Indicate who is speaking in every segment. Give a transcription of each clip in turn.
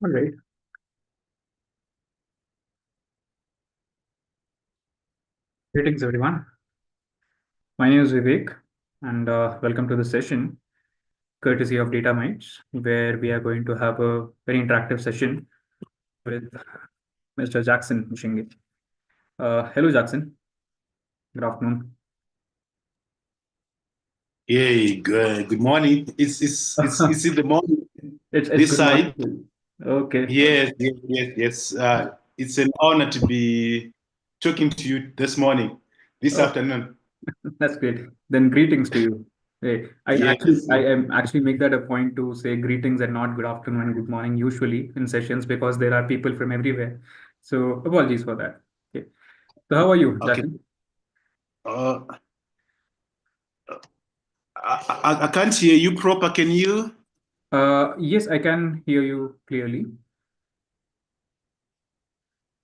Speaker 1: All right. Greetings, everyone. My name is Vivek, and welcome to the session, courtesy of DataMites, where we are going to have a very interactive session with Mr. Jackson Mashinge. Hello, Jackson. Good afternoon.
Speaker 2: Hey, good morning. It's in the morning
Speaker 1: It's
Speaker 2: this
Speaker 1: good morning.
Speaker 2: side.
Speaker 1: To you. Okay,
Speaker 2: Yes. It's an honor to be talking to you this morning, this
Speaker 1: oh,
Speaker 2: afternoon.
Speaker 1: that's great. Then greetings to you. Hey,
Speaker 2: Yes.
Speaker 1: I am actually make that a point to say greetings and not good afternoon and good morning usually in sessions because there are people from everywhere. So apologies for that. Okay. So how are you,
Speaker 2: Okay.
Speaker 1: Jackson?
Speaker 2: Uh, I can't hear you proper. Can you?
Speaker 1: Yes, I can hear you clearly.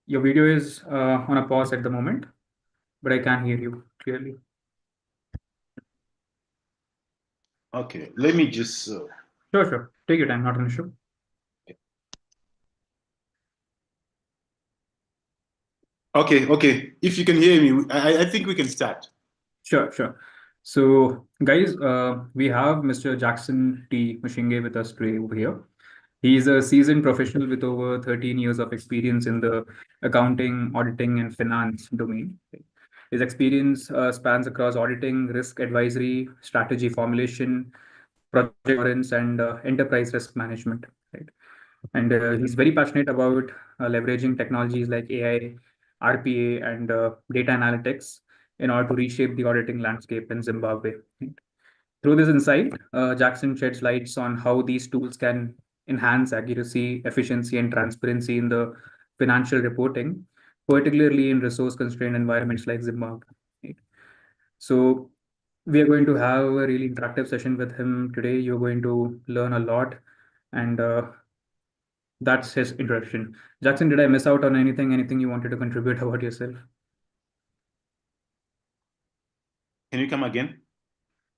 Speaker 1: Your video is on a pause at the moment, but I can hear you clearly.
Speaker 2: Okay. Let me just.
Speaker 1: Sure, sure. Take your time, not an issue.
Speaker 2: Okay. If you can hear me, I think we can start.
Speaker 1: Sure, sure. So, guys, we have Mr. Jackson T Mashinge with us today over here. He's a seasoned professional with over 13 years of experience in the accounting, auditing, and finance domain. His experience spans across auditing, risk advisory, strategy formulation, project assurance, and enterprise risk management. Right? And he's very passionate about leveraging technologies like AI, RPA, and data analytics in order to reshape the auditing landscape in Zimbabwe. Right? Through this insight, Jackson sheds lights on how these tools can enhance accuracy, efficiency, and transparency in the financial reporting, particularly in resource-constrained environments like Zimbabwe. Right? So we are going to have a really interactive session with him today. You're going to learn a lot, and that's his introduction. Jackson, did I miss out on anything? Anything you wanted to contribute about yourself?
Speaker 2: Can you come again?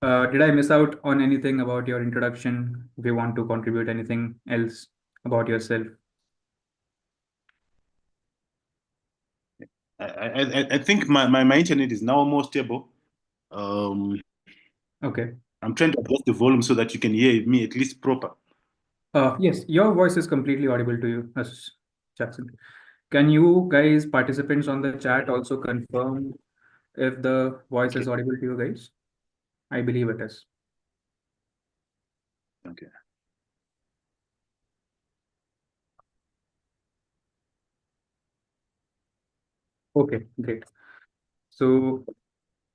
Speaker 1: Did I miss out on anything about your introduction? If you want to contribute anything else about yourself?
Speaker 2: I think my internet is now more stable. Um,
Speaker 1: Okay.
Speaker 2: I'm trying to adjust the volume so that you can hear me at least proper.
Speaker 1: Yes, your voice is completely audible to you, Jackson. Can you guys, participants on the chat, also confirm if the voice
Speaker 2: Okay.
Speaker 1: is audible to you guys? I believe it is.
Speaker 2: Okay.
Speaker 1: Okay, great. So,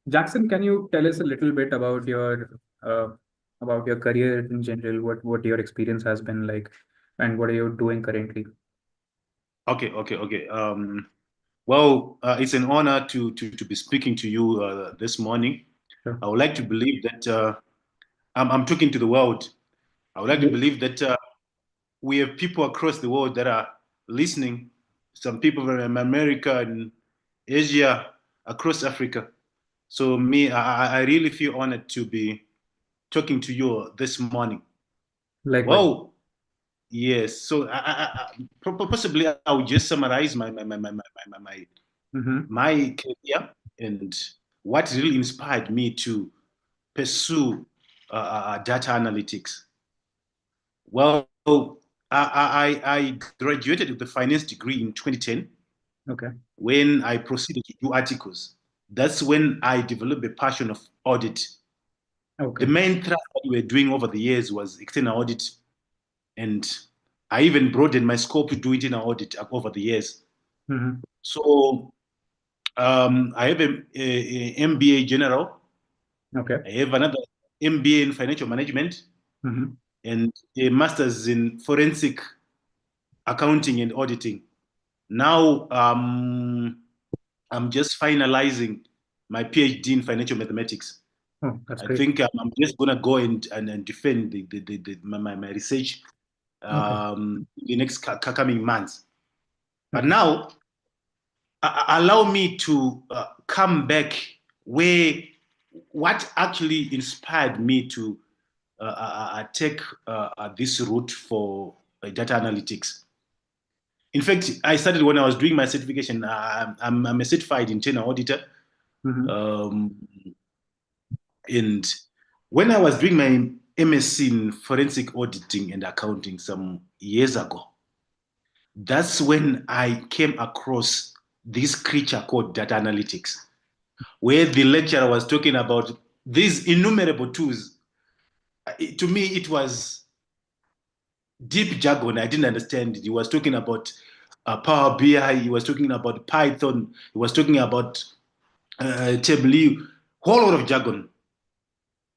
Speaker 1: Jackson, can you tell us a little bit about your career in general? What your experience has been like, and what are you doing currently?
Speaker 2: Okay. Well, it's an honor to be speaking to you this morning.
Speaker 1: Sure.
Speaker 2: I would like to believe that I'm talking to the world. I would like to
Speaker 1: Yes.
Speaker 2: believe that we have people across the world that are listening. Some people from America and Asia, across Africa. So I really feel honored to be talking to you this morning.
Speaker 1: Likewise.
Speaker 2: Well, yes. So possibly I will just summarize
Speaker 1: Mm-hmm.
Speaker 2: my career and what really inspired me to pursue data analytics. Well, I graduated with a finance degree in 2010
Speaker 1: Okay.
Speaker 2: when I proceeded to do articles. That's when I developed a passion of audit. The
Speaker 1: Okay.
Speaker 2: main thrust that we were doing over the years was external audit, and I even broadened my scope to do internal audit over the years.
Speaker 1: Mm-hmm.
Speaker 2: So I have a MBA general.
Speaker 1: Okay.
Speaker 2: I have another MBA in financial management
Speaker 1: Mm-hmm.
Speaker 2: and a master's in forensic accounting and auditing. Now I'm just finalizing my PhD in financial mathematics.
Speaker 1: Oh, that's
Speaker 2: I
Speaker 1: great.
Speaker 2: think I'm just gonna go and defend my research
Speaker 1: Okay.
Speaker 2: in the next coming months. But
Speaker 1: Okay.
Speaker 2: now allow me to come back where what actually inspired me to take this route for data analytics. In fact, I started when I was doing my certification. I'm a certified internal auditor.
Speaker 1: Mm-hmm.
Speaker 2: Um, and when I was doing my MSc in forensic auditing and accounting some years ago, that's when I came across this creature called data analytics, where the lecturer was talking about these innumerable tools. To me, it was deep jargon. I didn't understand it. He was talking about Power BI. He was talking about Python. He was talking about Tableau, whole lot of jargon.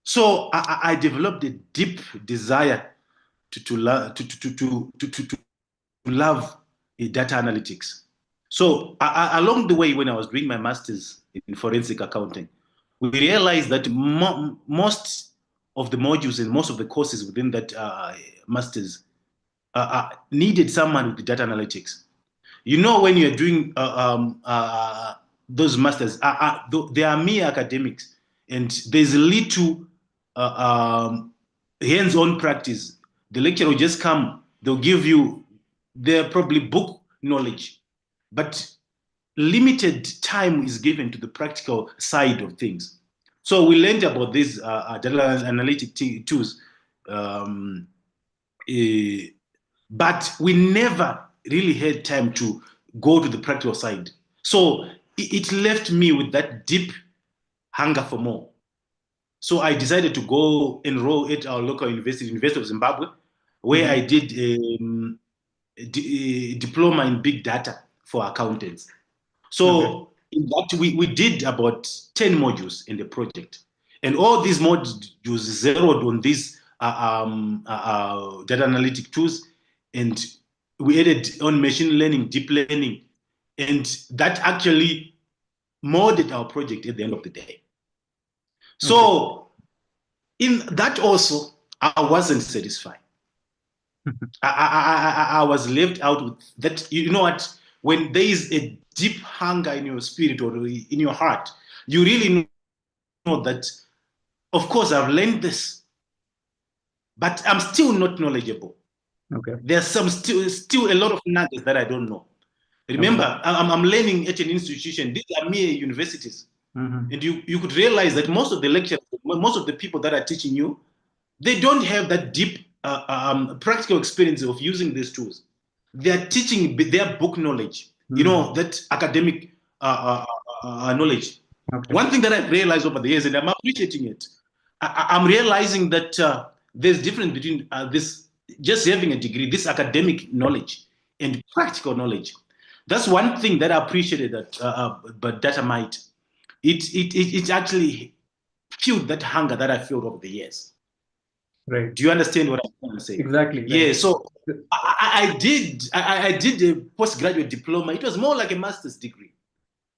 Speaker 2: So I developed a deep desire to love data analytics. So along the way, when I was doing my master's in forensic accounting, we realized that most of the modules and most of the courses within that master's needed someone with data analytics. You know, when you're doing those masters, they are mere academics, and there's little hands-on practice. The lecturer will just come, they'll give you their probably book knowledge, but limited time is given to the practical side of things. So we learned about these data analytic tools, um, eh, but we never really had time to go to the practical side. So it left me with that deep hunger for more. So I decided to go enroll at our local university, University of Zimbabwe, where
Speaker 1: Mm-hmm.
Speaker 2: I did a diploma in big data for accountants.
Speaker 1: Okay.
Speaker 2: So in that we did about 10 modules in the project. And all these modules zeroed on these data analytic tools. And we added on machine learning, deep learning. And that actually molded our project at the end of the day.
Speaker 1: Okay.
Speaker 2: So in that also, I wasn't satisfied. I was left out with that. You know what? When there is a deep hunger in your spirit or in your heart, you really know that, of course, I've learned this, but I'm still not knowledgeable.
Speaker 1: Okay.
Speaker 2: There's still a lot of nuggets that I don't know.
Speaker 1: Okay.
Speaker 2: Remember, I'm learning at an institution. These are mere universities.
Speaker 1: Mm-hmm.
Speaker 2: And you could realize that most of the lecturers, most of the people that are teaching you, they don't have that deep practical experience of using these tools. They are teaching their book knowledge, you
Speaker 1: Mm-hmm.
Speaker 2: know, that academic knowledge.
Speaker 1: Okay.
Speaker 2: One thing that I've realized over the years, and I'm appreciating it, I'm realizing that there's difference between this just having a degree, this academic knowledge, and practical knowledge. That's one thing that I appreciated that but DataMite. It actually fueled that hunger that I felt over the years.
Speaker 1: Right.
Speaker 2: Do you understand what I'm trying to say?
Speaker 1: Exactly. Right.
Speaker 2: Yeah. So I did a postgraduate diploma. It was more like a master's degree.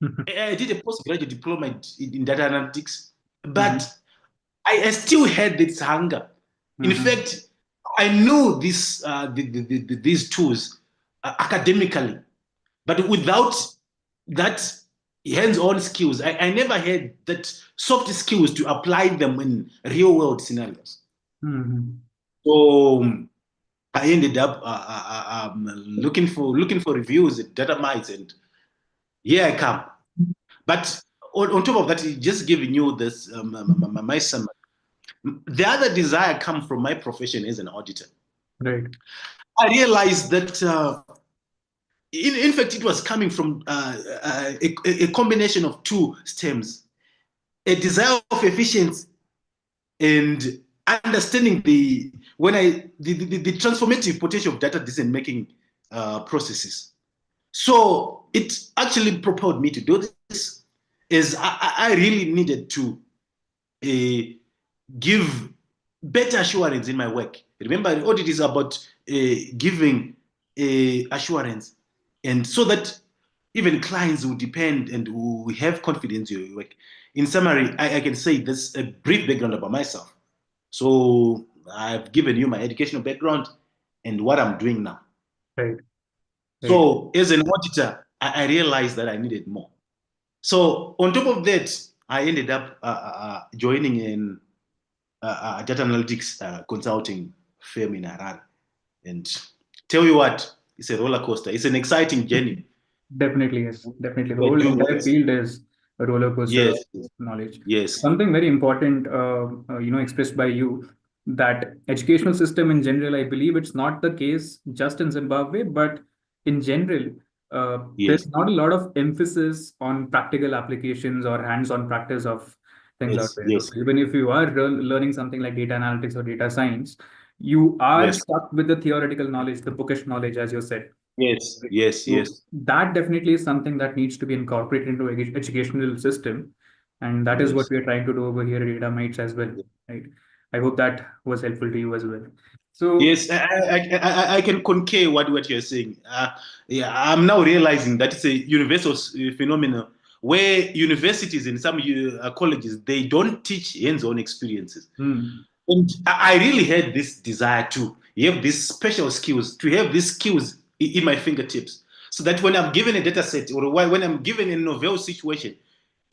Speaker 2: I did a postgraduate diploma in data analytics,
Speaker 1: Mm-hmm.
Speaker 2: but I still had this hunger. In
Speaker 1: Mm-hmm.
Speaker 2: fact, I knew these tools academically, but without that hands-on skills, I never had that soft skills to apply them in real-world scenarios.
Speaker 1: Mm-hmm.
Speaker 2: So I ended up looking for reviews at DataMites, and here I come. But on top of that, just giving you this my summary. The other desire comes from my profession as an auditor.
Speaker 1: Right.
Speaker 2: I realized that, in fact, it was coming from a combination of two stems: a desire of efficiency and understanding the transformative potential of data decision making processes. So it actually propelled me to do this. Is I really needed to give better assurance in my work. Remember, audit is about giving assurance, and so that even clients will depend and will have confidence in your work. In summary, I can say this a brief background about myself. So I've given you my educational background and what I'm doing now.
Speaker 1: Right. Right.
Speaker 2: So as an auditor, I realized that I needed more. So on top of that, I ended up joining in data analytics consulting firm in Harare. And tell you what, It's a roller coaster. It's an exciting journey.
Speaker 1: Definitely, yes. Definitely. The
Speaker 2: We're
Speaker 1: whole
Speaker 2: doing
Speaker 1: entire
Speaker 2: what?
Speaker 1: field is a roller coaster of
Speaker 2: Yes,
Speaker 1: knowledge.
Speaker 2: yes,
Speaker 1: Something very important, expressed by you, that educational system in general, I believe it's not the case just in Zimbabwe, but in general,
Speaker 2: yes,
Speaker 1: there's not a lot of emphasis on practical applications or hands-on practice of things out
Speaker 2: yes,
Speaker 1: there.
Speaker 2: yes,
Speaker 1: Okay? Even if you are learning something like data analytics or data science, you are
Speaker 2: yes,
Speaker 1: stuck with the theoretical knowledge, the bookish knowledge, as you said.
Speaker 2: yes,
Speaker 1: Right.
Speaker 2: yes,
Speaker 1: So
Speaker 2: yes,
Speaker 1: that definitely is something that needs to be incorporated into educational system, and that is what
Speaker 2: yes.
Speaker 1: we are trying to do over here at DataMites as well, right? I hope that was helpful to you as well. So,
Speaker 2: Yes, I can concur what you're saying. Yeah, I'm now realizing that it's a universal phenomenon where universities and some colleges they don't teach hands-on experiences.
Speaker 1: hmm,
Speaker 2: And I really had this desire to have these special skills, to have these skills in my fingertips, so that when I'm given a data set or when I'm given a novel situation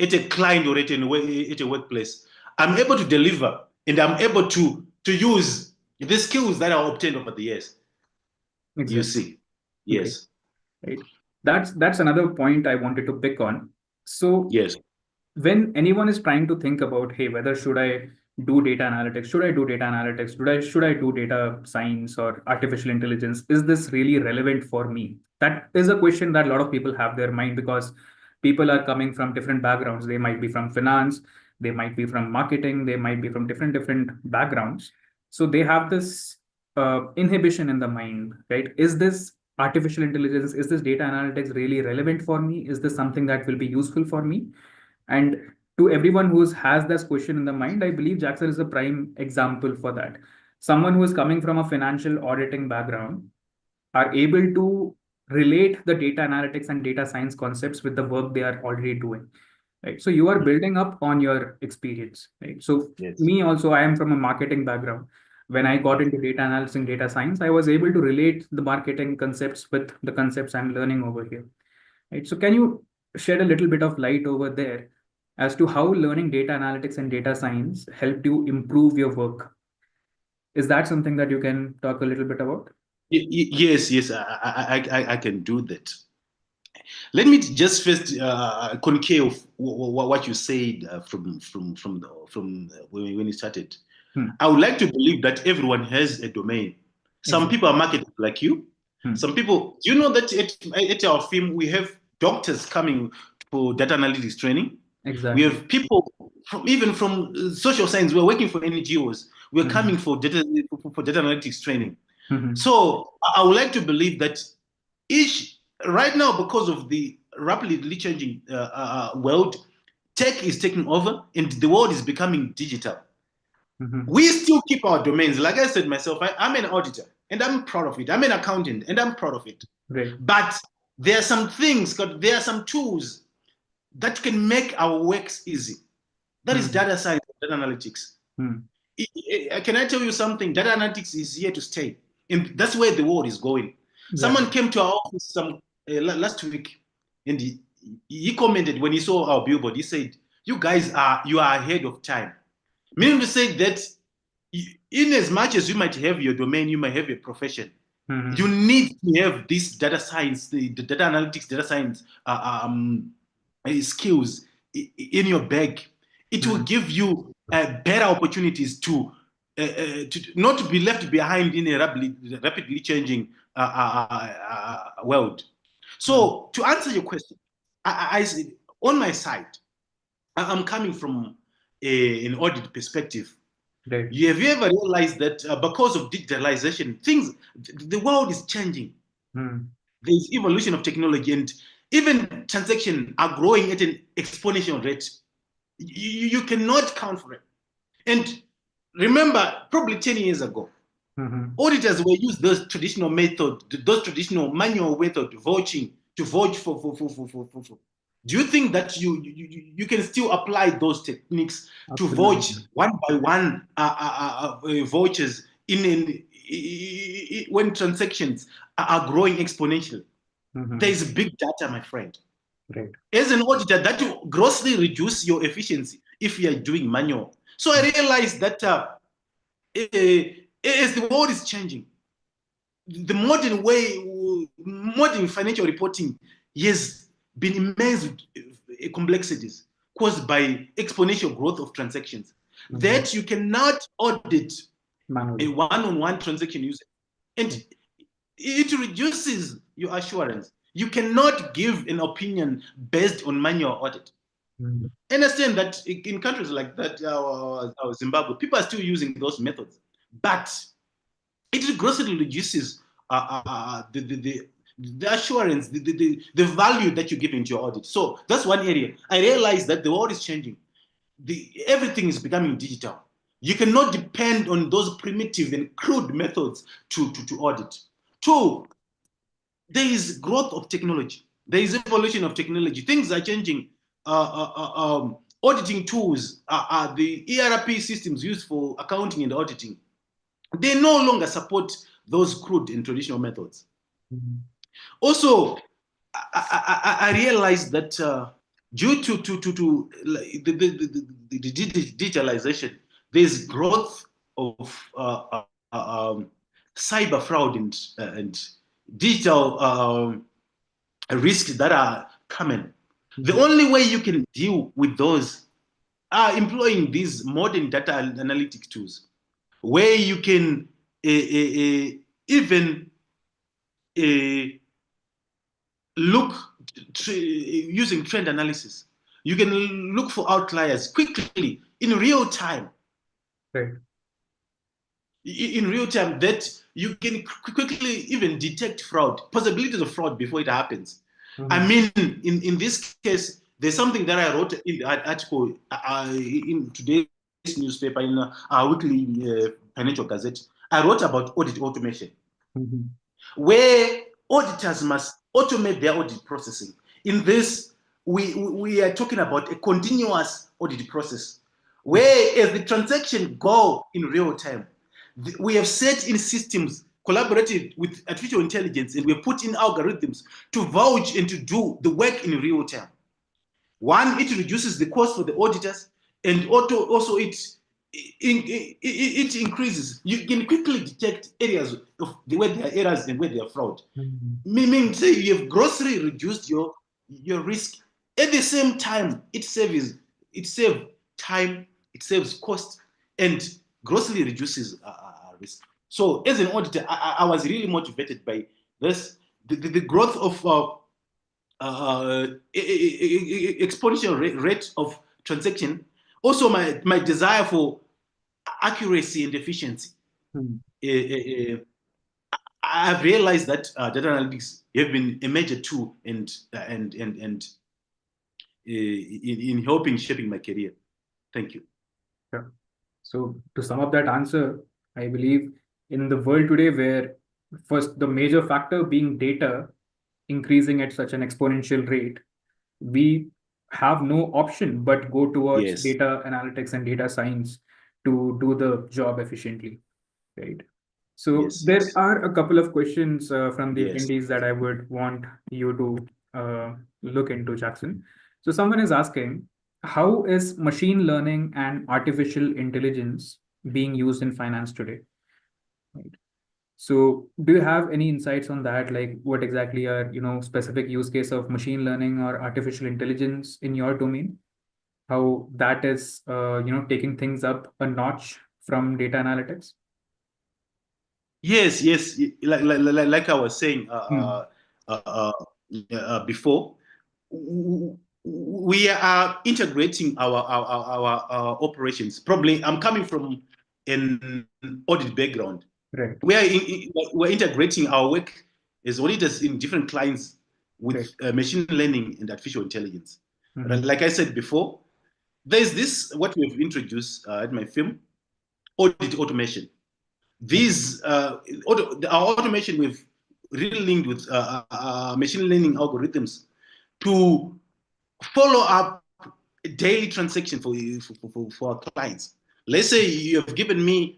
Speaker 2: at a client or at a workplace, I'm able to deliver and I'm able to use the skills that I obtained over the years. You
Speaker 1: exactly,
Speaker 2: see,
Speaker 1: great,
Speaker 2: yes,
Speaker 1: right. That's another point I wanted to pick on. So
Speaker 2: yes,
Speaker 1: when anyone is trying to think about, hey, whether should I do data analytics, should I do data analytics, should I do data science or artificial intelligence, is this really relevant for me? That is a question that a lot of people have their mind, because people are coming from different backgrounds. They might be from finance, they might be from marketing, they might be from different backgrounds. So they have this inhibition in the mind, right? Is this artificial intelligence, is this data analytics really relevant for me? Is this something that will be useful for me? And to everyone who has this question in the mind, I believe Jackson is a prime example for that. Someone who is coming from a financial auditing background are able to relate the data analytics and data science concepts with the work they are already doing. Right. So you are building up on your experience. Right. So
Speaker 2: yes,
Speaker 1: me also, I am from a marketing background. When I got into data analysis and data science, I was able to relate the marketing concepts with the concepts I'm learning over here. Right. So can you shed a little bit of light over there as to how learning data analytics and data science helped you improve your work? Is that something that you can talk a little bit about?
Speaker 2: yes, yes. I can do that. Let me just first concur of what you said from when you started.
Speaker 1: Hmm.
Speaker 2: I would like to believe that everyone has a domain. Some
Speaker 1: Exactly.
Speaker 2: people are marketing like you.
Speaker 1: Hmm.
Speaker 2: Some people, do you know that at our firm we have doctors coming for data analytics training? We
Speaker 1: Exactly.
Speaker 2: have people from even from social science. We're working for NGOs. We're
Speaker 1: Hmm.
Speaker 2: coming for data analytics training.
Speaker 1: Hmm.
Speaker 2: So I would like to believe that each right now, because of the rapidly changing world, tech is taking over and the world is becoming digital.
Speaker 1: Hmm.
Speaker 2: We still keep our domains. Like I said myself, I'm an auditor and I'm proud of it. I'm an accountant and I'm proud of it.
Speaker 1: Great.
Speaker 2: But there are some things, there are some tools that can make our works easy. That is
Speaker 1: Hmm.
Speaker 2: data science, data analytics.
Speaker 1: Hmm.
Speaker 2: Can I tell you something? Data analytics is here to stay, and that's where the world is going. Someone
Speaker 1: Exactly.
Speaker 2: came to our office last week, and he commented when he saw our billboard. He said, you are ahead of time." Meaning to say that in as much as you might have your domain, you might have a profession. You
Speaker 1: Hmm.
Speaker 2: need to have this data science, the data analytics, data science skills in your bag. It will
Speaker 1: Hmm.
Speaker 2: give you better opportunities to not to be left behind in a rapidly changing world.
Speaker 1: Hmm.
Speaker 2: So to answer your question, I on my side, I'm coming from an audit perspective.
Speaker 1: Great.
Speaker 2: Have you ever realized that because of digitalization, the world is changing?
Speaker 1: Hmm.
Speaker 2: There's evolution of technology, and even transactions are growing at an exponential rate. You cannot count for it. And remember, probably 10 years ago,
Speaker 1: Hmm.
Speaker 2: auditors will use those traditional methods, those traditional manual method vouching to vouch for. Do you think that you can still apply those techniques to vouch
Speaker 1: Absolutely.
Speaker 2: one by one vouchers when transactions are growing exponentially? There
Speaker 1: Hmm.
Speaker 2: is big data, my friend.
Speaker 1: Great.
Speaker 2: As an auditor, that will grossly reduce your efficiency if you are doing manual. So I realized that as the world is changing, the modern way modern financial reporting has been immense complexities caused by exponential growth of transactions that you cannot audit a one-on-one transaction user. And it reduces your assurance. You cannot give an opinion based on manual audit. Understand that in countries like that, our Zimbabwe, people are still using those methods, but it grossly reduces the assurance, the value that you give into your audit. So that's one area. I realized that the world is changing. Everything is becoming digital. You cannot depend on those primitive and crude methods to audit. Two, there is growth of technology. There is evolution of technology. Things are changing. Auditing tools, the ERP systems used for accounting and auditing, they no longer support those crude and traditional methods. Also, I realized that due to the digitalization, there's growth of cyber fraud and digital risks that are coming. The only way you can deal with those are employing these modern data analytics tools, where you can even look using trend analysis. You can look for outliers quickly in real time.
Speaker 1: Right.
Speaker 2: In real time, that you can quickly even detect fraud, possibilities of fraud before it happens. I mean, in this case, there's something that I wrote in the article in today's newspaper, in our weekly financial gazette. I wrote about audit automation, where auditors must automate their audit processing. In this, we are talking about a continuous audit process, where as the transaction go in real time, we have set in systems, collaborated with artificial intelligence, and we have put in algorithms to vouch and to do the work in real time. One, it reduces the cost for the auditors, and also it increases. You can quickly detect areas of where there are errors and where there are fraud. Meaning, say you have grossly reduced your risk. At the same time, it saves time, it saves cost, and grossly reduces risk. So, as an auditor, I was really motivated by this. The growth of exponential rate of transaction. Also, my desire for accuracy and efficiency. I've realized that data analytics have been a major tool in helping shaping my career. Thank you.
Speaker 1: Yeah. So to sum up that answer, I believe in the world today, where first the major factor being data increasing at such an exponential rate, we have no option but go towards data analytics and data science to do the job efficiently, right? So there are a couple of questions from the attendees that I would want you to look into, Jackson. So someone is asking, how is machine learning and artificial intelligence being used in finance today? Right. So do you have any insights on that? Like what exactly are, specific use case of machine learning or artificial intelligence in your domain? How that is, taking things up a notch from data analytics?
Speaker 2: Yes. Like I was saying before, we are integrating our operations. Probably, I'm coming from an audit background.
Speaker 1: Right.
Speaker 2: We're integrating our work as auditors in different clients with machine learning and artificial intelligence. Like I said before, there's this, what we've introduced at my firm, audit automation. These our automation, we've really linked with machine learning algorithms to follow up daily transaction for our clients. Let's say you have given me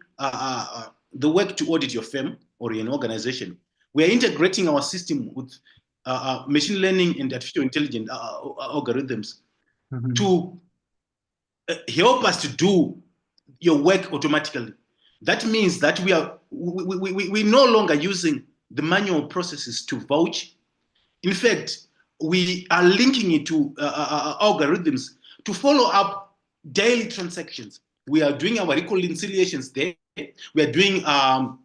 Speaker 2: the work to audit your firm or an organization. We are integrating our system with machine learning and artificial intelligence algorithms to help us to do your work automatically. That means that we're no longer using the manual processes to vouch. In fact, we are linking it to algorithms to follow up daily transactions. We are doing our reconciliations there. We are doing our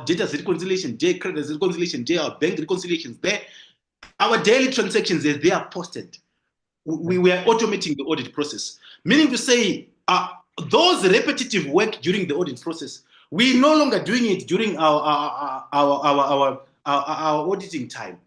Speaker 2: data reconciliation day, credit reconciliation day, our bank reconciliations there. Our daily transactions, they are posted. We were automating the audit process, meaning to say those repetitive work during the audit process, we're no longer doing it during our auditing time.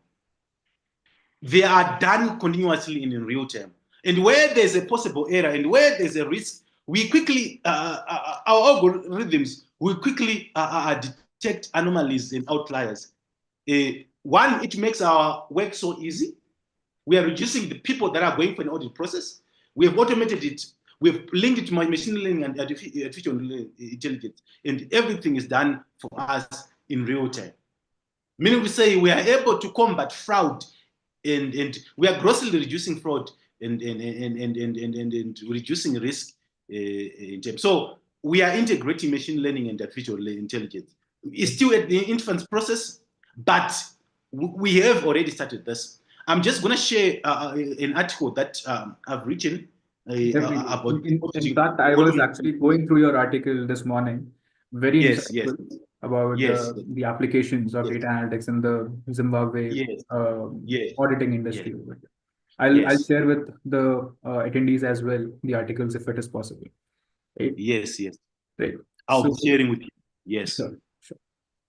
Speaker 2: They are done continuously in real time. And where there's a possible error and where there's a risk, we quickly, our algorithms will quickly detect anomalies and outliers. One, it makes our work so easy. We are reducing the people that are going for an audit process. We have automated it. We've linked it to my machine learning and artificial intelligence, and everything is done for us in real time. Meaning to say we are able to combat fraud, and we are grossly reducing fraud and reducing risk in terms. So we are integrating machine learning and artificial intelligence. It's still at the infant process, but we have already started this. I'm just going to share an article that I've written about.
Speaker 1: In fact, I was actually going through your article this morning. Very insightful about the applications of data analytics in the Zimbabwe auditing industry. I'll share with the attendees as well the articles if it is possible. Right?
Speaker 2: Yes.
Speaker 1: Right.
Speaker 2: I'll be sharing with you. Yes.
Speaker 1: Sure.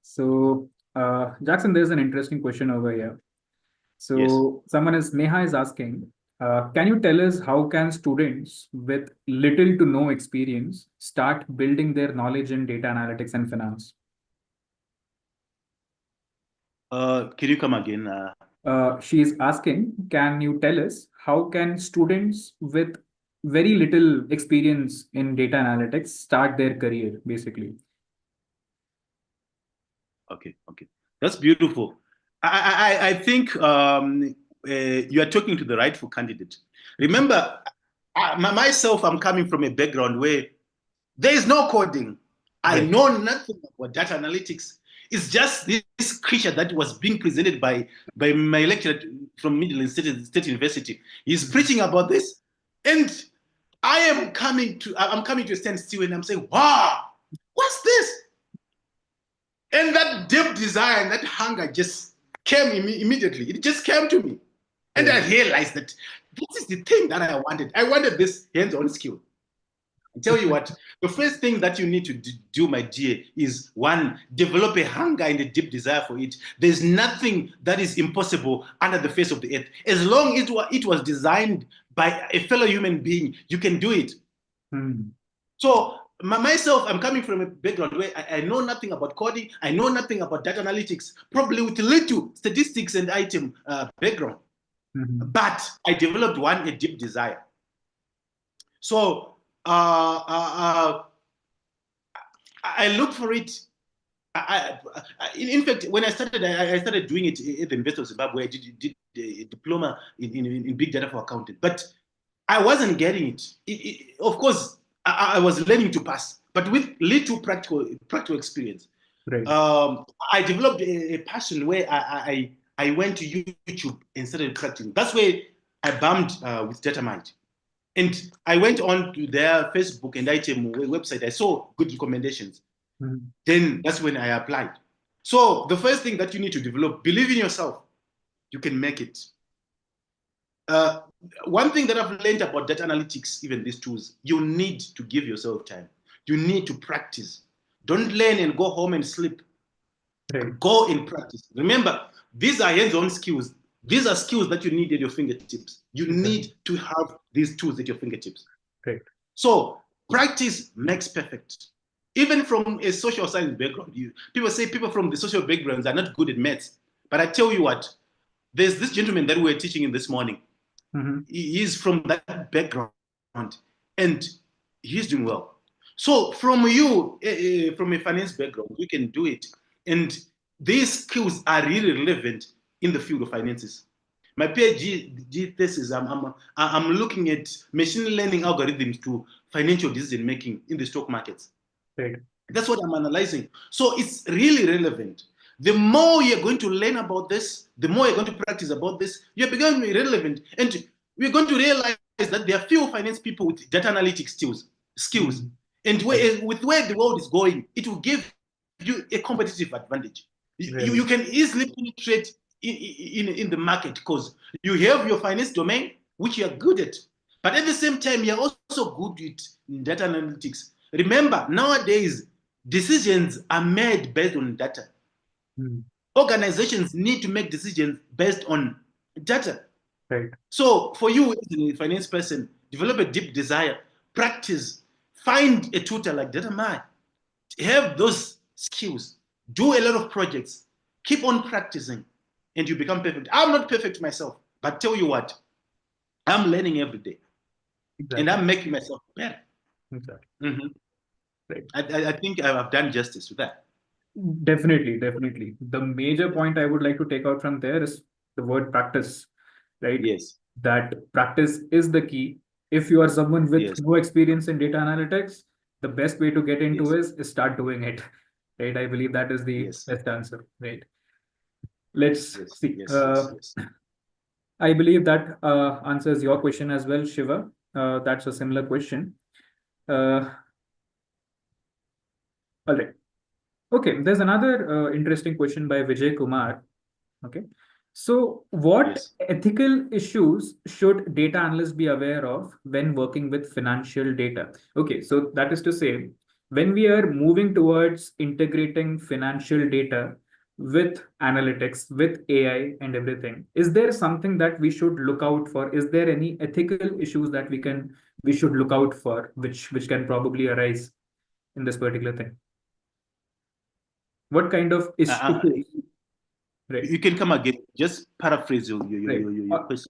Speaker 1: So, Jackson, there's an interesting question over here. So, Neha is asking, can you tell us how can students with little to no experience start building their knowledge in data analytics and finance?
Speaker 2: Can you come again?
Speaker 1: She is asking, can you tell us how can students with very little experience in data analytics start their career, basically?
Speaker 2: Okay. That's beautiful. I think you are talking to the rightful candidate. Remember, myself, I'm coming from a background where there is no coding. I know nothing about data analytics. It's just this creature that was being presented by my lecturer from Midland State University. He's preaching about this, and I'm coming to a standstill, and I'm saying, wow, what's this? And that deep desire and that hunger just came immediately. It just came to me. And I realized that this is the thing that I wanted. I wanted this hands-on skill. I tell you what, the first thing that you need to do, my dear, is one, develop a hunger and a deep desire for it. There's nothing that is impossible under the face of the earth. As long as it was designed by a fellow human being, you can do it. So myself, I'm coming from a background where I know nothing about coding. I know nothing about data analytics, probably with little statistics and item background. But I developed a deep desire. So I looked for it. In fact, when I started doing it at the University of Zimbabwe. I did a diploma in big data for accounting, but I wasn't getting it. Of course, I was learning to pass, but with little practical experience. I developed a passion where I went to YouTube and started practicing. That's where I bumped with DataMites. And I went on to their Facebook and item website. I saw good recommendations. Then that's when I applied. So the first thing that you need to develop, believe in yourself. You can make it. One thing that I've learned about data analytics, even these tools, you need to give yourself time. You need to practice. Don't learn and go home and sleep. Go and practice. Remember, these are hands-on skills. These are skills that you need at your fingertips. You need to have these tools at your fingertips. So practice makes perfect. Even from a social science background, people say people from the social backgrounds are not good at maths. But I tell you what, there's this gentleman that we were teaching in this morning. He's from that background, and he's doing well. So from you, from a finance background, you can do it. And these skills are really relevant in the field of finances. My PhD thesis, I'm looking at machine learning algorithms to financial decision making in the stock markets. That's what I'm analyzing. So it's really relevant. The more you're going to learn about this, the more you're going to practice about this, you're becoming relevant. And we're going to realize that there are few finance people with data analytics skills. And with where the world is going, it will give you a competitive advantage. You can easily penetrate in the market because you have your finance domain, which you're good at. But at the same time, you're also good with data analytics. Remember, nowadays, decisions are made based on data. Organizations need to make decisions based on data.
Speaker 1: Right.
Speaker 2: So for you as a finance person, develop a deep desire, practice, find a tutor like DataMites, have those skills, do a lot of projects, keep on practicing, and you become perfect. I'm not perfect myself, but tell you what, I'm learning every day. Exactly. And I'm making myself better.
Speaker 1: Exactly.
Speaker 2: Mm-hmm. Right. I think I've done justice to that.
Speaker 1: Definitely, definitely. The major point I would like to take out from there is the word practice, right?
Speaker 2: Yes.
Speaker 1: That practice is the key. If you are someone with no experience in data analytics, the best way to get into is start doing it, right? I believe that is the best answer, right? Let's see. I believe that answers your question as well, Shiva. That's a similar question. All right. Okay, there's another interesting question by Vijay Kumar. Okay. So what ethical issues should data analysts be aware of when working with financial data? Okay, so that is to say, when we are moving towards integrating financial data with analytics, with AI and everything, is there something that we should look out for? Is there any ethical issues that we should look out for, which can probably arise in this particular thing? What kind of issues?
Speaker 2: Right. You can come again. Just paraphrase your question.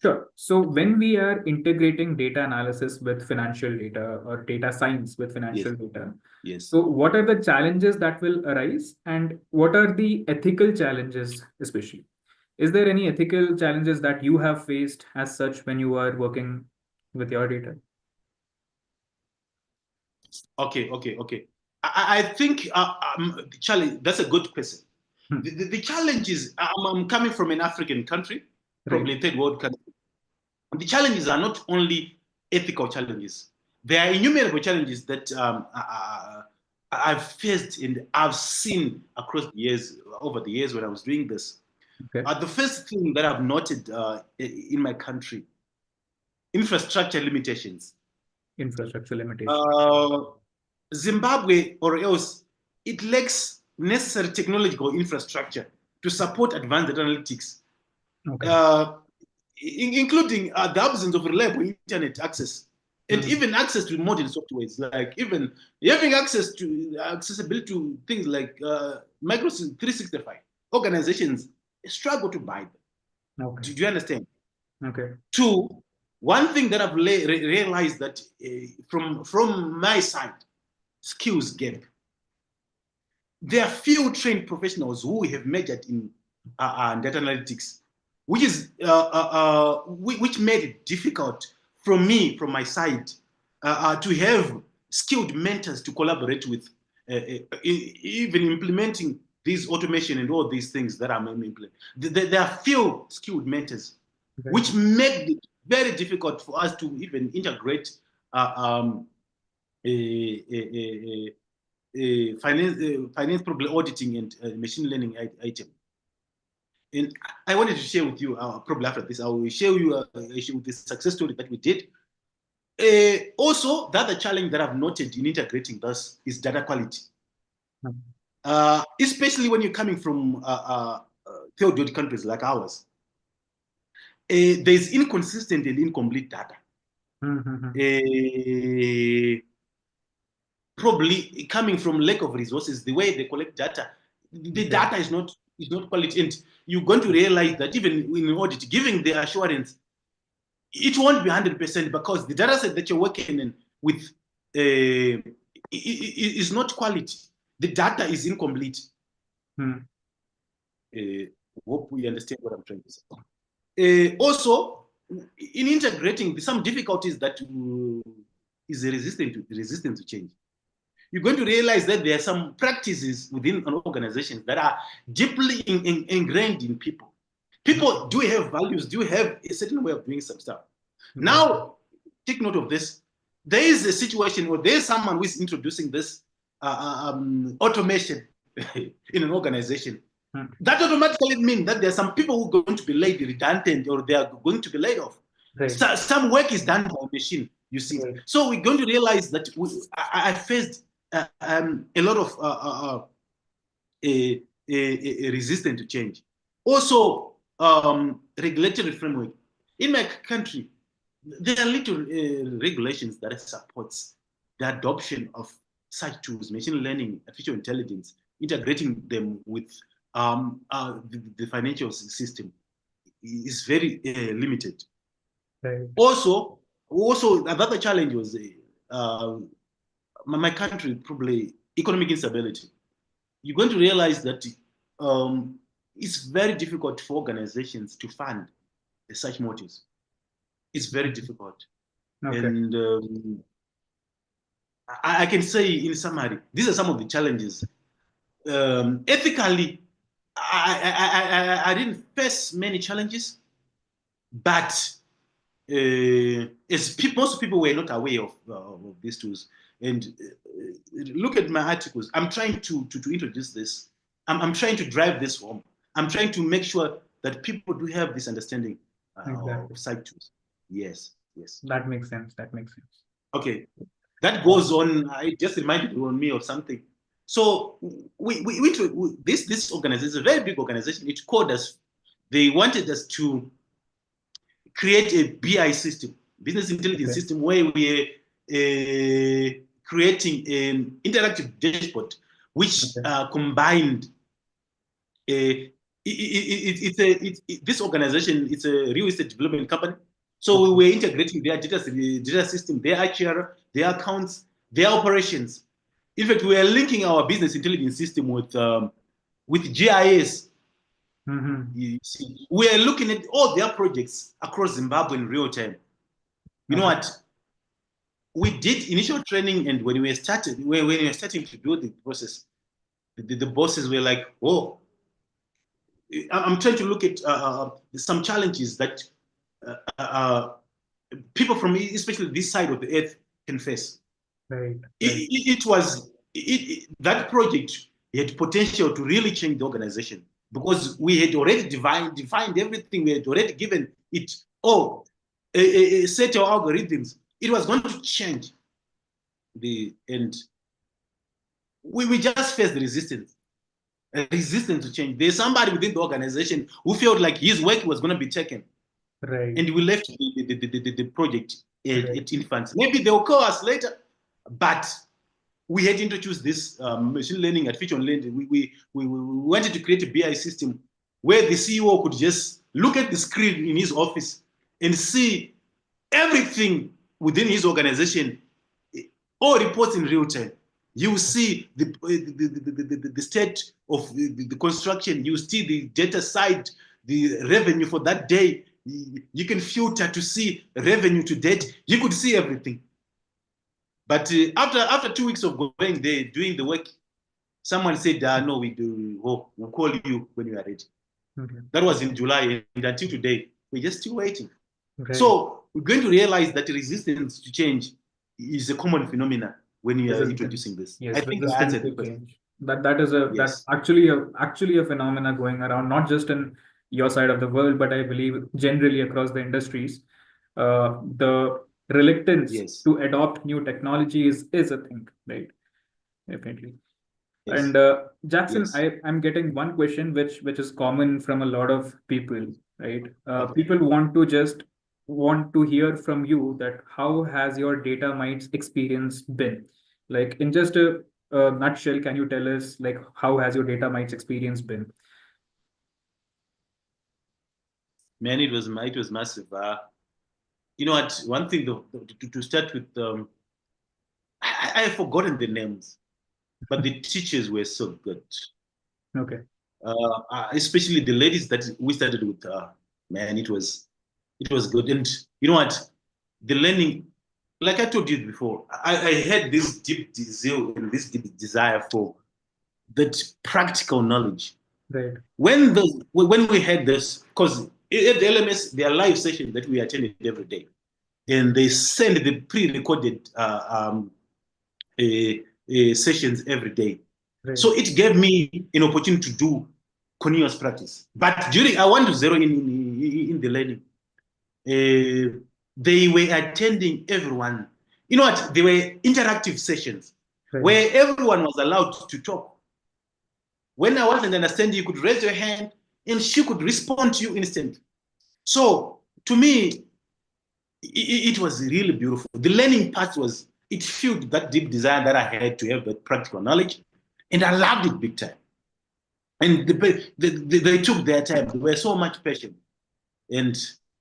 Speaker 1: Sure. So when we are integrating data analysis with financial data or data science with financial data, so what are the challenges that will arise and what are the ethical challenges especially? Is there any ethical challenges that you have faced as such when you are working with your data?
Speaker 2: Okay. I think Charlie, that's a good question. The challenge is I'm coming from an African country, probably a third world country. The challenges are not only ethical challenges. There are innumerable challenges that I've faced and I've seen across the years, over the years when I was doing this. The first thing that I've noted in my country, infrastructure limitations.
Speaker 1: Infrastructure limitations.
Speaker 2: Zimbabwe or else, it lacks necessary technological infrastructure to support advanced analytics, including the absence of reliable internet access and even access to modern softwares, like even having accessibility to things like Microsoft 365. Organizations struggle to buy them. Do you understand?
Speaker 1: Okay.
Speaker 2: Two, one thing that I've realized that from my side, skills gap. There are few trained professionals who have majored in data analytics, which is which made it difficult from my side, to have skilled mentors to collaborate with, even implementing these automation and all these things that I'm implementing. There are few skilled mentors, which make it very difficult for us to even integrate finance problem auditing and machine learning item. And I wanted to share with you, probably after this, I will share you this success story that we did. Also, the other challenge that I've noted in integrating this is data quality. Especially when you're coming from third world countries like ours. There's inconsistent and incomplete data. Probably coming from lack of resources, the way they collect data, the data is not quality, and you're going to realize that even in audit, giving the assurance, it won't be 100% because the data set that you're working in with is not quality. The data is incomplete. Hope we understand what I'm trying to say. Also, in integrating, some difficulties that is resistant to change. you're going to realize that there are some practices within an organization that are deeply ingrained in people. People do have values, do have a certain way of doing some stuff. Now, take note of this. There is a situation where there's someone who is introducing this automation in an organization. That automatically means that there are some people who are going to be laid redundant, or they are going to be laid off. So, some work is done by a machine, you see. So we're going to realize that I faced a lot of resistance to change. Also, regulatory framework. In my country, there are little regulations that supports the adoption of such tools, machine learning, artificial intelligence, integrating them with the financial system is very limited. Also, another challenge was my country, probably economic instability. You're going to realize that it's very difficult for organizations to fund such motives. It's very difficult. And I can say in summary, these are some of the challenges. Ethically, I didn't face many challenges, but most people were not aware of these tools. And look at my articles. I'm trying to introduce this. I'm trying to drive this home. I'm trying to make sure that people do have this understanding of site tools. Yes.
Speaker 1: That makes sense.
Speaker 2: Okay. That goes on. I just reminded me of something. So this organization is a very big organization. It called us. They wanted us to create a BI system, business intelligence system, where we are creating an interactive dashboard, which combined. This organization, it's a real estate development company. So we were integrating their data system, their HR, their accounts, their operations. In fact, we are linking our business intelligence system with GIS. You see, we are looking at all their projects across Zimbabwe in real time. You know what? We did initial training, and when we were starting to build the process, the bosses were like, "Oh, I'm trying to look at some challenges that people from especially this side of the earth can face." That project had potential to really change the organization, because we had already defined everything. We had already given it a set of algorithms. It was going to change and we just faced the resistance to change. There's somebody within the organization who felt like his work was going to be taken, and we left the project at infancy. Maybe they'll call us later, but we had introduced this machine learning, artificial learning. We wanted to create a BI system where the CEO could just look at the screen in his office and see everything within his organization, all reports in real time. You will see the state of the construction. You see the data side, the revenue for that day. You can filter to see revenue to date. You could see everything. But after 2 weeks of going there, doing the work, someone said, "No, we'll call you when you are ready." That was in July, and until today, we're just still waiting. So we're going to realize that resistance to change is a common phenomenon when you are introducing this. I think I answered the question.
Speaker 1: That's actually a phenomena going around, not just in your side of the world, but I believe generally across the industries. The reluctance to adopt new technology is a thing, right? Definitely. And Jackson, I'm getting one question which is common from a lot of people, right? People want to hear from you that how has your DataMites experience been? Like, in just a nutshell, can you tell us, like, how has your DataMites experience been?
Speaker 2: Man, it was massive. You know what? One thing to start with, I have forgotten the names, but the teachers were so good.
Speaker 1: Okay.
Speaker 2: Especially the ladies that we started with. Man, it was good. And you know what? The learning like I told you before, I had this deep zeal and this deep desire for that practical knowledge.
Speaker 1: Right.
Speaker 2: When we had this, because at the LMS there are live sessions that we attended every day, and they send the pre-recorded sessions every day.
Speaker 1: Right.
Speaker 2: So it gave me an opportunity to do continuous practice. But during I want to zero in the learning. They were attending everyone. You know what? They were interactive sessions
Speaker 1: Right.
Speaker 2: where everyone was allowed to talk. When I wasn't understanding, you could raise your hand and she could respond to you instantly. So to me, it was really beautiful. The learning part was, it fueled that deep desire that I had to have that practical knowledge. And I loved it big time. And they took their time. They were so much patient. And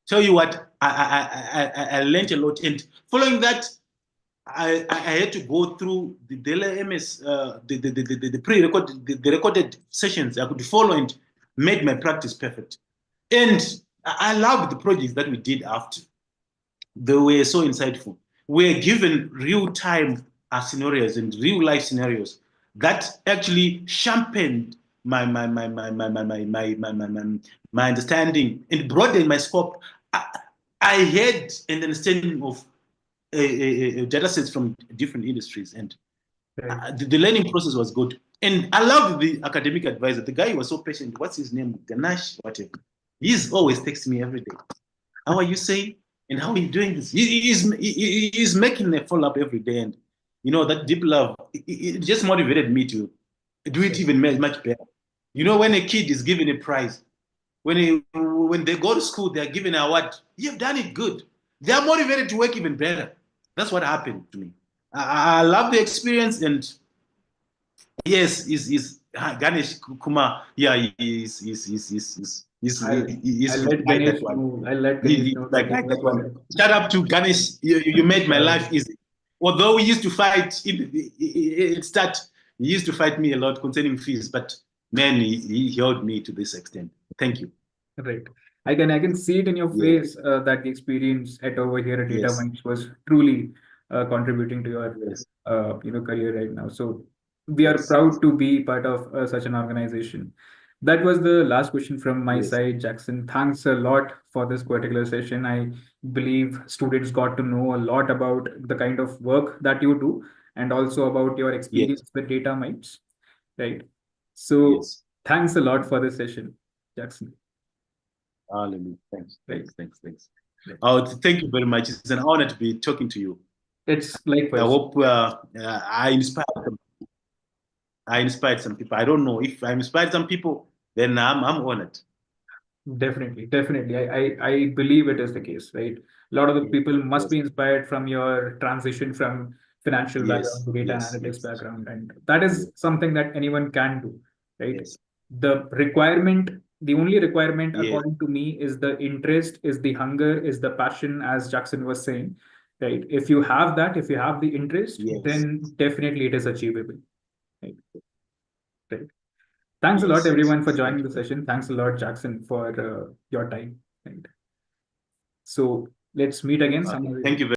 Speaker 2: tell you what, I learned a lot. And following that, I had to go through the DLMS, the pre-recorded, the recorded sessions I could follow and made my practice perfect. And I loved the projects that we did after. They were so insightful. We're given real-time scenarios and real-life scenarios that actually sharpened my understanding and broadened my scope. I had an understanding of data sets from different industries, and
Speaker 1: Right.
Speaker 2: the learning process was good. And I loved the academic advisor. The guy was so patient. What's his name? Ganesh, whatever. He's always texting me every day. How are you saying? And how are you doing this? He's making a follow up every day. And, you know, that deep love, it just motivated me to do it even much better. You know, when a kid is given a prize, when they go to school, they're given an award. You've done it good. They are motivated to work even better. That's what happened to me. I love the experience, and yes, is Ganesh Kumar. Yeah,
Speaker 1: I'll
Speaker 2: he's
Speaker 1: let
Speaker 2: my guy, that
Speaker 1: Ganesh
Speaker 2: one.
Speaker 1: know. I'll let Ganesh
Speaker 2: He's
Speaker 1: know
Speaker 2: my
Speaker 1: that
Speaker 2: guy,
Speaker 1: it was
Speaker 2: that one.
Speaker 1: for
Speaker 2: Shout out to Ganesh. You made my
Speaker 1: sure.
Speaker 2: life easy. Although we used to fight it start, he used to fight me a lot concerning fees, but man, he held me to this extent. Thank you.
Speaker 1: Right. I can see it in your
Speaker 2: Yeah.
Speaker 1: face that the experience at over here at
Speaker 2: Yes.
Speaker 1: DataMites was truly contributing to your
Speaker 2: Yes.
Speaker 1: career right now. So we are
Speaker 2: Yes.
Speaker 1: proud to be part of such an organization. That was the last question from my
Speaker 2: Yes.
Speaker 1: side, Jackson. Thanks a lot for this particular session. I believe students got to know a lot about the kind of work that you do and also about your
Speaker 2: Yes.
Speaker 1: experience with DataMites. Right. So
Speaker 2: Yes.
Speaker 1: thanks a lot for this session, Jackson.
Speaker 2: Hallelujah. Thanks.
Speaker 1: Right.
Speaker 2: Thanks. Thanks. Thanks.
Speaker 1: Right.
Speaker 2: Oh, thank you very much. It's an honor to be talking to you.
Speaker 1: It's
Speaker 2: I
Speaker 1: likewise.
Speaker 2: hope I inspired some people. I don't know if I inspired some people, then I'm honored.
Speaker 1: Definitely, definitely. I believe it is the case, right? A lot of the people must
Speaker 2: Yes.
Speaker 1: be inspired from your transition from financial background
Speaker 2: Yes.
Speaker 1: to data
Speaker 2: Yes.
Speaker 1: analytics
Speaker 2: Yes.
Speaker 1: background. And that is
Speaker 2: Yes.
Speaker 1: something that anyone can do, right?
Speaker 2: Yes.
Speaker 1: The only requirement
Speaker 2: Yes.
Speaker 1: according to me is the interest, is the hunger, is the passion, as Jackson was saying, right? If you have that, if you have the interest,
Speaker 2: Yes.
Speaker 1: then definitely it is achievable, right? Right. Thanks a lot,
Speaker 2: Yes. Yes.
Speaker 1: everyone, for
Speaker 2: Yes. Thank
Speaker 1: joining
Speaker 2: you
Speaker 1: the
Speaker 2: very
Speaker 1: session. Thanks a lot, Jackson, for your time. Right. So let's meet again
Speaker 2: much.
Speaker 1: somewhere.
Speaker 2: Thank you very